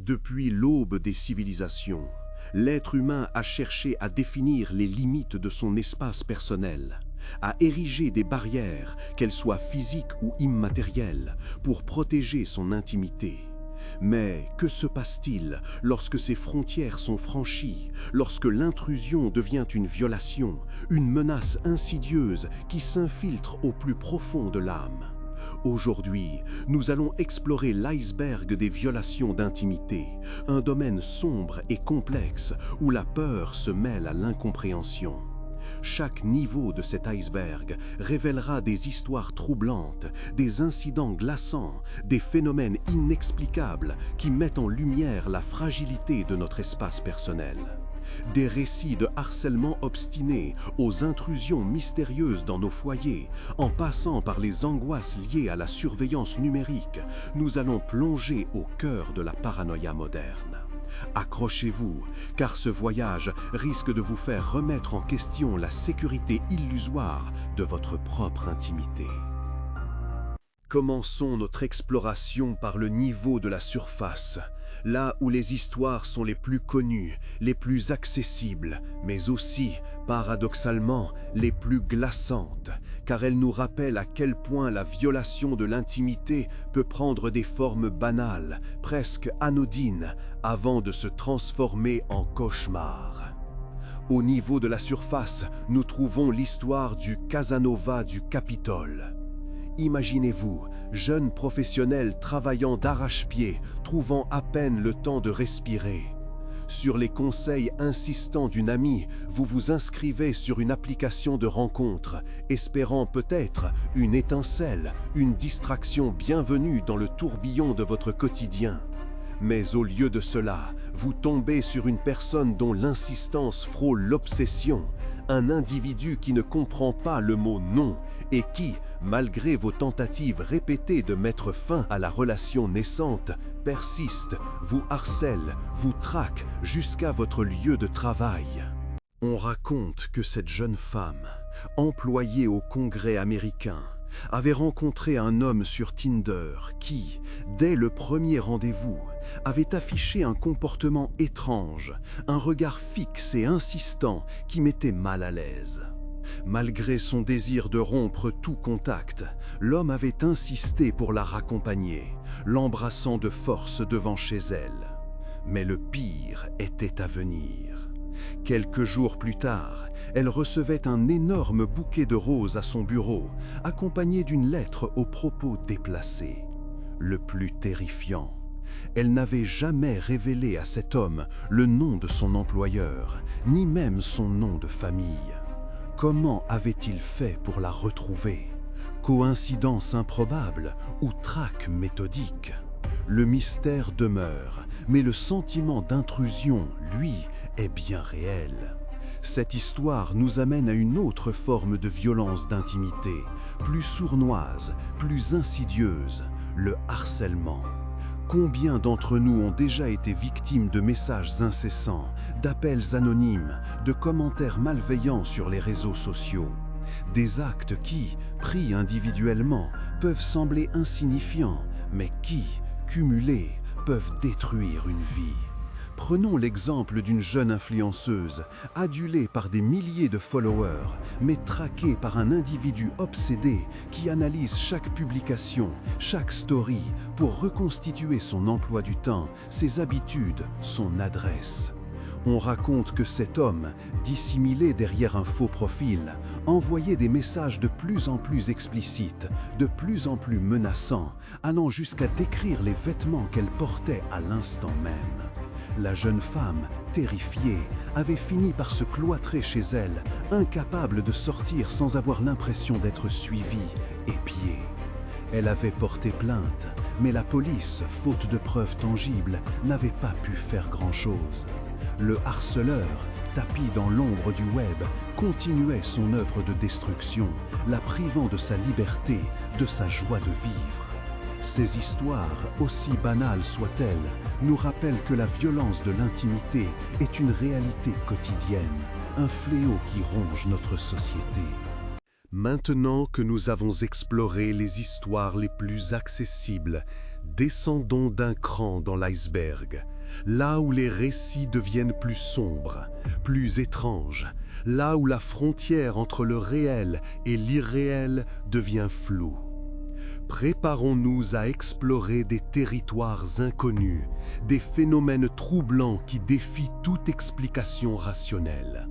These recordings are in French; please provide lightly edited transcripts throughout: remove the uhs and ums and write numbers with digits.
Depuis l'aube des civilisations, l'être humain a cherché à définir les limites de son espace personnel, à ériger des barrières, qu'elles soient physiques ou immatérielles, pour protéger son intimité. Mais que se passe-t-il lorsque ces frontières sont franchies, lorsque l'intrusion devient une violation, une menace insidieuse qui s'infiltre au plus profond de l'âme? Aujourd'hui, nous allons explorer l'iceberg des violations d'intimité, un domaine sombre et complexe où la peur se mêle à l'incompréhension. Chaque niveau de cet iceberg révélera des histoires troublantes, des incidents glaçants, des phénomènes inexplicables qui mettent en lumière la fragilité de notre espace personnel. Des récits de harcèlement obstiné aux intrusions mystérieuses dans nos foyers, en passant par les angoisses liées à la surveillance numérique, nous allons plonger au cœur de la paranoïa moderne. Accrochez-vous, car ce voyage risque de vous faire remettre en question la sécurité illusoire de votre propre intimité. Commençons notre exploration par le niveau de la surface, là où les histoires sont les plus connues, les plus accessibles, mais aussi, paradoxalement, les plus glaçantes, car elles nous rappellent à quel point la violation de l'intimité peut prendre des formes banales, presque anodines, avant de se transformer en cauchemar. Au niveau de la surface, nous trouvons l'histoire du Casanova du Capitole. Imaginez-vous, jeune professionnel travaillant d'arrache-pied, trouvant à peine le temps de respirer. Sur les conseils insistants d'une amie, vous vous inscrivez sur une application de rencontre, espérant peut-être une étincelle, une distraction bienvenue dans le tourbillon de votre quotidien. Mais au lieu de cela, vous tombez sur une personne dont l'insistance frôle l'obsession, un individu qui ne comprend pas le mot « non » et qui, malgré vos tentatives répétées de mettre fin à la relation naissante, persiste, vous harcèle, vous traque jusqu'à votre lieu de travail. On raconte que cette jeune femme, employée au Congrès américain, avait rencontré un homme sur Tinder qui, dès le premier rendez-vous, avait affiché un comportement étrange, un regard fixe et insistant qui mettait mal à l'aise. Malgré son désir de rompre tout contact, l'homme avait insisté pour la raccompagner, l'embrassant de force devant chez elle. Mais le pire était à venir. Quelques jours plus tard, elle recevait un énorme bouquet de roses à son bureau, accompagné d'une lettre aux propos déplacés. Le plus terrifiant, elle n'avait jamais révélé à cet homme le nom de son employeur, ni même son nom de famille. Comment avait-il fait pour la retrouver? Coïncidence improbable ou traque méthodique? Le mystère demeure, mais le sentiment d'intrusion, lui, est bien réel. Cette histoire nous amène à une autre forme de violence d'intimité, plus sournoise, plus insidieuse, le harcèlement. Combien d'entre nous ont déjà été victimes de messages incessants, d'appels anonymes, de commentaires malveillants sur les réseaux sociaux? Des actes qui, pris individuellement, peuvent sembler insignifiants, mais qui, cumulés, peuvent détruire une vie. Prenons l'exemple d'une jeune influenceuse, adulée par des milliers de followers, mais traquée par un individu obsédé qui analyse chaque publication, chaque story, pour reconstituer son emploi du temps, ses habitudes, son adresse. On raconte que cet homme, dissimulé derrière un faux profil, envoyait des messages de plus en plus explicites, de plus en plus menaçants, allant jusqu'à décrire les vêtements qu'elle portait à l'instant même. La jeune femme, terrifiée, avait fini par se cloîtrer chez elle, incapable de sortir sans avoir l'impression d'être suivie, épiée. Elle avait porté plainte, mais la police, faute de preuves tangibles, n'avait pas pu faire grand-chose. Le harceleur, tapi dans l'ombre du web, continuait son œuvre de destruction, la privant de sa liberté, de sa joie de vivre. Ces histoires, aussi banales soient-elles, nous rappellent que la violence de l'intimité est une réalité quotidienne, un fléau qui ronge notre société. Maintenant que nous avons exploré les histoires les plus accessibles, Descendons d'un cran dans l'iceberg, là où les récits deviennent plus sombres, plus étranges, là où la frontière entre le réel et l'irréel devient floue. Préparons-nous à explorer des territoires inconnus, des phénomènes troublants qui défient toute explication rationnelle.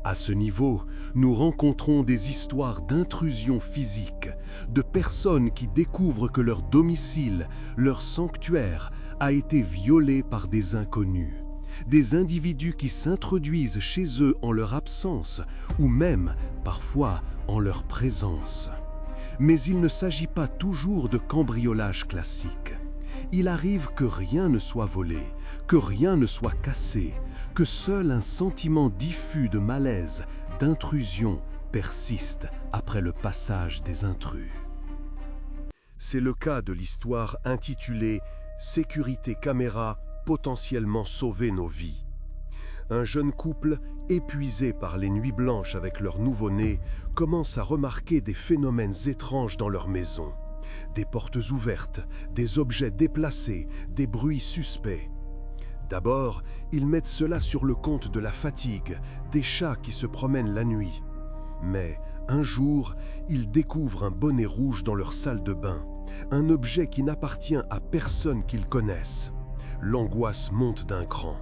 À ce niveau, nous rencontrons des histoires d'intrusion physique, de personnes qui découvrent que leur domicile, leur sanctuaire, a été violé par des inconnus, des individus qui s'introduisent chez eux en leur absence ou même, parfois, en leur présence. Mais il ne s'agit pas toujours de cambriolage classique. Il arrive que rien ne soit volé, que rien ne soit cassé, que seul un sentiment diffus de malaise, d'intrusion persiste après le passage des intrus. C'est le cas de l'histoire intitulée « Sécurité caméra, potentiellement sauver nos vies ». Un jeune couple, épuisé par les nuits blanches avec leur nouveau-né, commence à remarquer des phénomènes étranges dans leur maison. Des portes ouvertes, des objets déplacés, des bruits suspects. D'abord, ils mettent cela sur le compte de la fatigue, des chats qui se promènent la nuit. Mais, un jour, ils découvrent un bonnet rouge dans leur salle de bain, un objet qui n'appartient à personne qu'ils connaissent. L'angoisse monte d'un cran.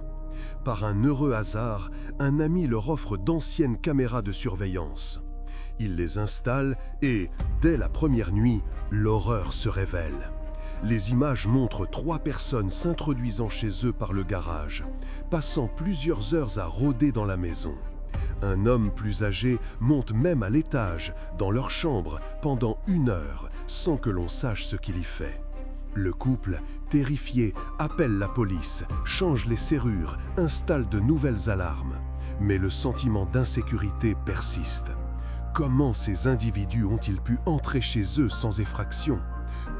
Par un heureux hasard, un ami leur offre d'anciennes caméras de surveillance. Il les installe et, dès la première nuit, l'horreur se révèle. Les images montrent 3 personnes s'introduisant chez eux par le garage, passant plusieurs heures à rôder dans la maison. Un homme plus âgé monte même à l'étage, dans leur chambre, pendant 1 heure, sans que l'on sache ce qu'il y fait. Le couple, terrifié, appelle la police, change les serrures, installe de nouvelles alarmes. Mais le sentiment d'insécurité persiste. Comment ces individus ont-ils pu entrer chez eux sans effraction?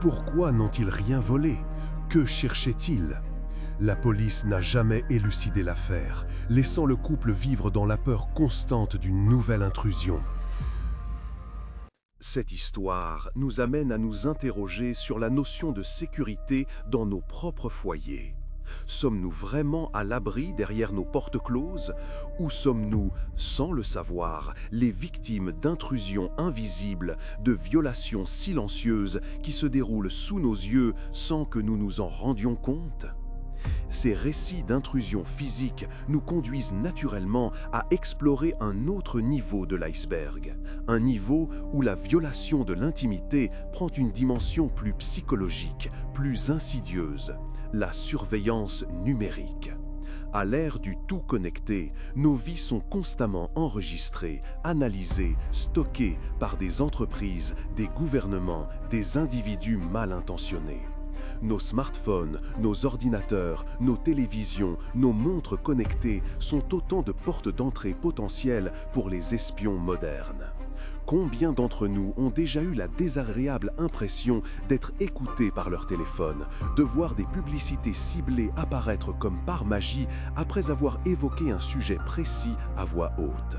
Pourquoi n'ont-ils rien volé? Que cherchaient-ils? La police n'a jamais élucidé l'affaire, laissant le couple vivre dans la peur constante d'une nouvelle intrusion. Cette histoire nous amène à nous interroger sur la notion de sécurité dans nos propres foyers. Sommes-nous vraiment à l'abri derrière nos portes closes ou sommes-nous, sans le savoir, les victimes d'intrusions invisibles, de violations silencieuses qui se déroulent sous nos yeux sans que nous nous en rendions compte? Ces récits d'intrusion physique nous conduisent naturellement à explorer un autre niveau de l'iceberg, un niveau où la violation de l'intimité prend une dimension plus psychologique, plus insidieuse, la surveillance numérique. À l'ère du tout connecté, nos vies sont constamment enregistrées, analysées, stockées par des entreprises, des gouvernements, des individus mal intentionnés. Nos smartphones, nos ordinateurs, nos télévisions, nos montres connectées sont autant de portes d'entrée potentielles pour les espions modernes. Combien d'entre nous ont déjà eu la désagréable impression d'être écoutés par leur téléphone, de voir des publicités ciblées apparaître comme par magie après avoir évoqué un sujet précis à voix haute?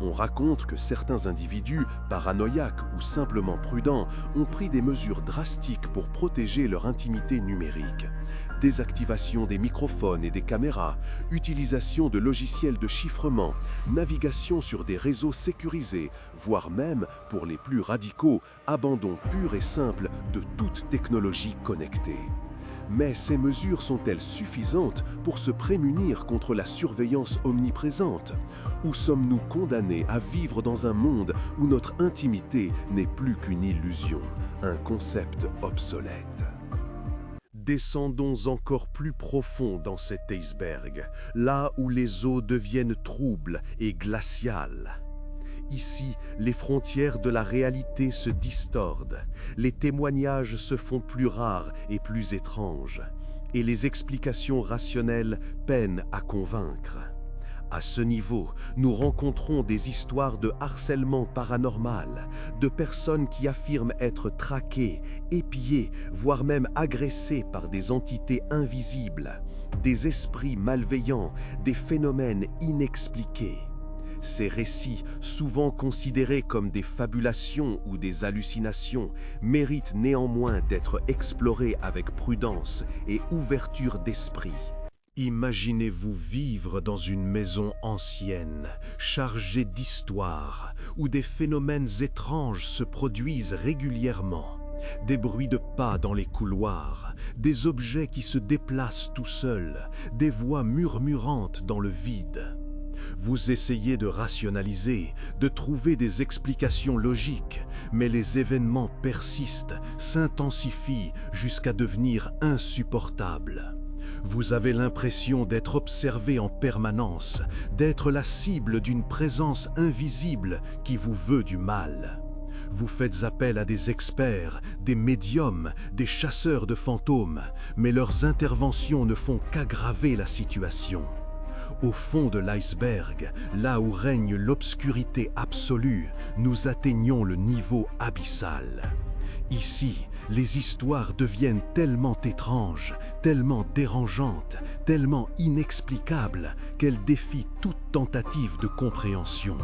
On raconte que certains individus, paranoïaques ou simplement prudents, ont pris des mesures drastiques pour protéger leur intimité numérique. Désactivation des microphones et des caméras, utilisation de logiciels de chiffrement, navigation sur des réseaux sécurisés, voire même, pour les plus radicaux, abandon pur et simple de toute technologie connectée. Mais ces mesures sont-elles suffisantes pour se prémunir contre la surveillance omniprésente? Ou sommes-nous condamnés à vivre dans un monde où notre intimité n'est plus qu'une illusion, un concept obsolète? Descendons encore plus profond dans cet iceberg, là où les eaux deviennent troubles et glaciales. Ici, les frontières de la réalité se distordent, les témoignages se font plus rares et plus étranges, et les explications rationnelles peinent à convaincre. À ce niveau, nous rencontrons des histoires de harcèlement paranormal, de personnes qui affirment être traquées, épiées, voire même agressées par des entités invisibles, des esprits malveillants, des phénomènes inexpliqués. Ces récits, souvent considérés comme des fabulations ou des hallucinations, méritent néanmoins d'être explorés avec prudence et ouverture d'esprit. Imaginez-vous vivre dans une maison ancienne, chargée d'histoire, où des phénomènes étranges se produisent régulièrement. Des bruits de pas dans les couloirs, des objets qui se déplacent tout seuls, des voix murmurantes dans le vide. Vous essayez de rationaliser, de trouver des explications logiques, mais les événements persistent, s'intensifient jusqu'à devenir insupportables. Vous avez l'impression d'être observé en permanence, d'être la cible d'une présence invisible qui vous veut du mal. Vous faites appel à des experts, des médiums, des chasseurs de fantômes, mais leurs interventions ne font qu'aggraver la situation. Au fond de l'iceberg, là où règne l'obscurité absolue, nous atteignons le niveau abyssal. Ici, les histoires deviennent tellement étranges, tellement dérangeantes, tellement inexplicables qu'elles défient toute tentative de compréhension.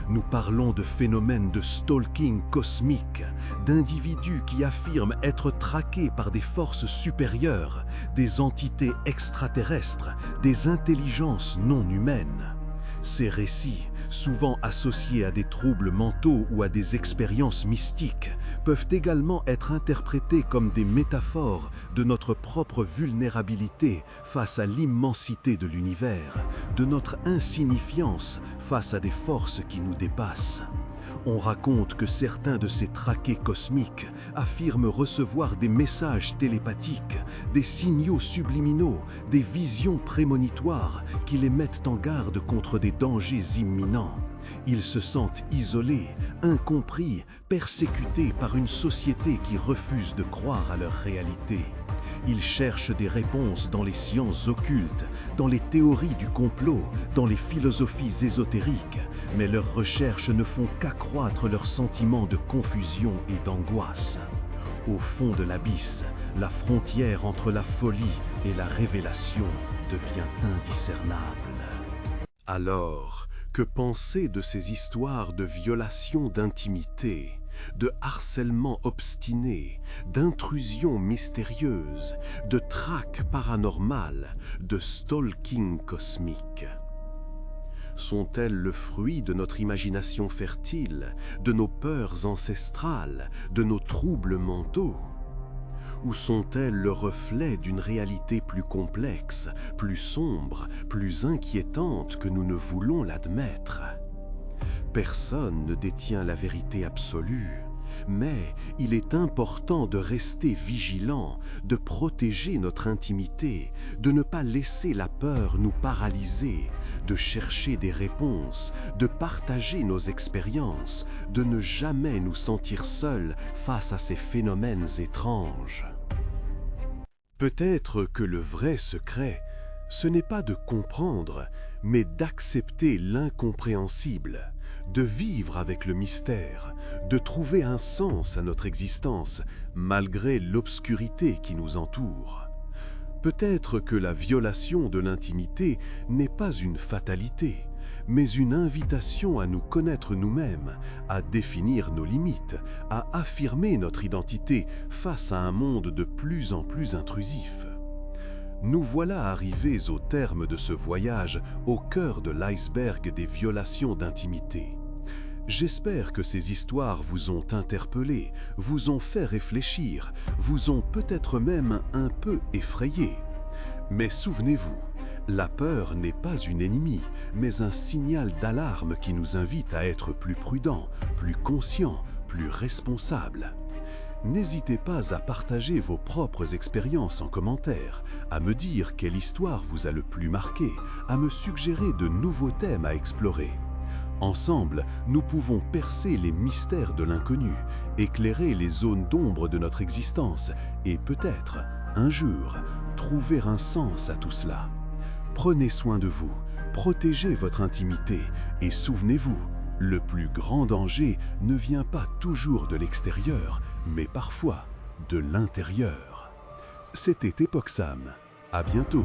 Nous parlons de phénomènes de stalking cosmique, d'individus qui affirment être traqués par des forces supérieures, des entités extraterrestres, des intelligences non humaines. Ces récits, souvent associés à des troubles mentaux ou à des expériences mystiques, peuvent également être interprétés comme des métaphores de notre propre vulnérabilité face à l'immensité de l'univers, de notre insignifiance face à des forces qui nous dépassent. On raconte que certains de ces traqués cosmiques affirment recevoir des messages télépathiques, des signaux subliminaux, des visions prémonitoires qui les mettent en garde contre des dangers imminents. Ils se sentent isolés, incompris, persécutés par une société qui refuse de croire à leur réalité. Ils cherchent des réponses dans les sciences occultes, dans les théories du complot, dans les philosophies ésotériques, mais leurs recherches ne font qu'accroître leurs sentiments de confusion et d'angoisse. Au fond de l'abysse, la frontière entre la folie et la révélation devient indiscernable. Alors, que penser de ces histoires de violation d'intimité, de harcèlement obstiné, d'intrusion mystérieuse, de traque paranormale, de stalking cosmique? Sont-elles le fruit de notre imagination fertile, de nos peurs ancestrales, de nos troubles mentaux? Ou sont-elles le reflet d'une réalité plus complexe, plus sombre, plus inquiétante que nous ne voulons l'admettre? Personne ne détient la vérité absolue, mais il est important de rester vigilant, de protéger notre intimité, de ne pas laisser la peur nous paralyser, de chercher des réponses, de partager nos expériences, de ne jamais nous sentir seuls face à ces phénomènes étranges. Peut-être que le vrai secret, ce n'est pas de comprendre, mais d'accepter l'incompréhensible, de vivre avec le mystère, de trouver un sens à notre existence malgré l'obscurité qui nous entoure. Peut-être que la violation de l'intimité n'est pas une fatalité, mais une invitation à nous connaître nous-mêmes, à définir nos limites, à affirmer notre identité face à un monde de plus en plus intrusif. Nous voilà arrivés au terme de ce voyage au cœur de l'iceberg des violations d'intimité. J'espère que ces histoires vous ont interpellé, vous ont fait réfléchir, vous ont peut-être même un peu effrayé. Mais souvenez-vous, la peur n'est pas une ennemie, mais un signal d'alarme qui nous invite à être plus prudents, plus conscients, plus responsables. N'hésitez pas à partager vos propres expériences en commentaire, à me dire quelle histoire vous a le plus marqué, à me suggérer de nouveaux thèmes à explorer. Ensemble, nous pouvons percer les mystères de l'inconnu, éclairer les zones d'ombre de notre existence et peut-être, un jour, trouver un sens à tout cela. Prenez soin de vous, protégez votre intimité et souvenez-vous, le plus grand danger ne vient pas toujours de l'extérieur, mais parfois de l'intérieur. C'était Epoch Sam. À bientôt.